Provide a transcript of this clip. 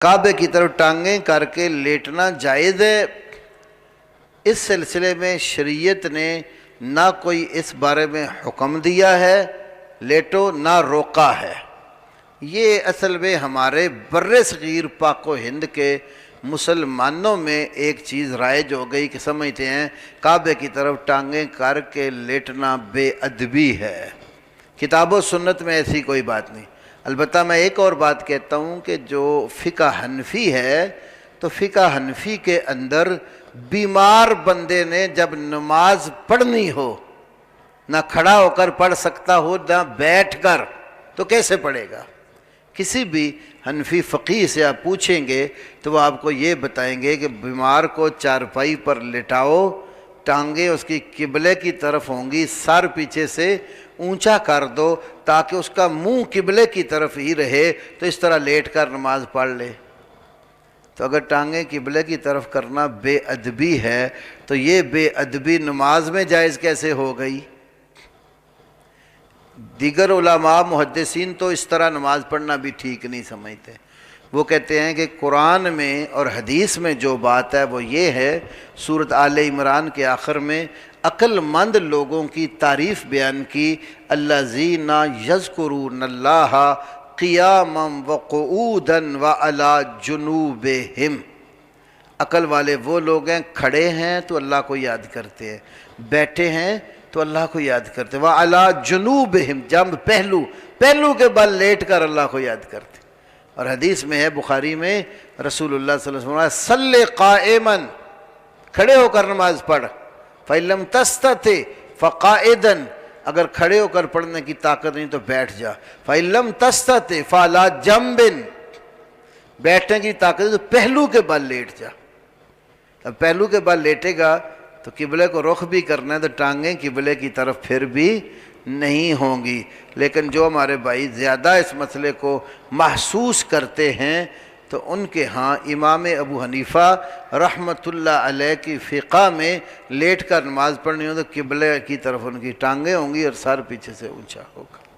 کعبے کی طرف ٹانگیں کر کے لیٹنا جائز ہے۔ اس سلسلے میں شریعت نے نہ کوئی اس بارے میں حکم دیا ہے لیٹو، نہ روکا ہے۔ یہ اصل میں ہمارے بر صغیر پاک و ہند کے مسلمانوں میں ایک چیز رائج ہو گئی کہ سمجھتے ہیں کعبے کی طرف ٹانگیں کر کے لیٹنا بے ادبی ہے۔ کتاب و سنت میں ایسی کوئی بات نہیں۔ البتہ میں ایک اور بات کہتا ہوں کہ جو فقہ حنفی ہے تو فقہ حنفی کے اندر بیمار بندے نے جب نماز پڑھنی ہو، نہ کھڑا ہو کر پڑھ سکتا ہو نہ بیٹھ کر، تو کیسے پڑھے گا؟ کسی بھی حنفی فقیہ سے آپ پوچھیں گے تو وہ آپ کو یہ بتائیں گے کہ بیمار کو چارپائی پر لٹاؤ، ٹانگیں اس کی قبلے کی طرف ہوں گی، سر پیچھے سے اونچا کر دو تاکہ اس کا منہ قبلے کی طرف ہی رہے، تو اس طرح لیٹ کر نماز پڑھ لے۔ تو اگر ٹانگیں قبلے کی طرف کرنا بے ادبی ہے تو یہ بے ادبی نماز میں جائز کیسے ہو گئی؟ دیگر علماء محدثین تو اس طرح نماز پڑھنا بھی ٹھیک نہیں سمجھتے۔ وہ کہتے ہیں کہ قرآن میں اور حدیث میں جو بات ہے وہ یہ ہے، سورۃ آل عمران کے آخر میں عقل مند لوگوں کی تعریف بیان کی، الذین یذکرون اللہ قیاما وقعودا وعلی جنوبہم۔ عقل والے وہ لوگ ہیں، کھڑے ہیں تو اللہ کو یاد کرتے ہیں، بیٹھے ہیں تو اللہ کو یاد کرتے ہیں، وعلی جنوبہم، جنب پہلو کے بل لیٹ کر اللہ کو یاد کرتے ہیں۔ اور حدیث میں ہے بخاری میں، رسول اللہ صلی اللہ علیہ وسلم صلی قائما، کھڑے ہو کر نماز پڑھ، فَإِن لَمْ تَسْتَطِعْ فَقَاعِدًا، اگر کھڑے ہو کر پڑھنے کی طاقت نہیں تو بیٹھ جا، فَإِن لَمْ تَسْتَطِعْ فَعَلَىٰ جَنبٍ، بیٹھنے کی طاقت ہے تو پہلو کے بل لیٹ جا۔ اب پہلو کے بل لیٹے گا تو قبلے کو رخ بھی کرنا ہے تو ٹانگیں قبلے کی طرف پھر بھی نہیں ہوں گی۔ لیکن جو ہمارے بھائی زیادہ اس مسئلے کو محسوس کرتے ہیں تو ان کے ہاں امام ابو حنیفہ رحمۃ اللہ علیہ کی فقہ میں لیٹ کر نماز پڑھنی ہو تو قبلے کی طرف ان کی ٹانگیں ہوں گی اور سر پیچھے سے اونچا ہوگا۔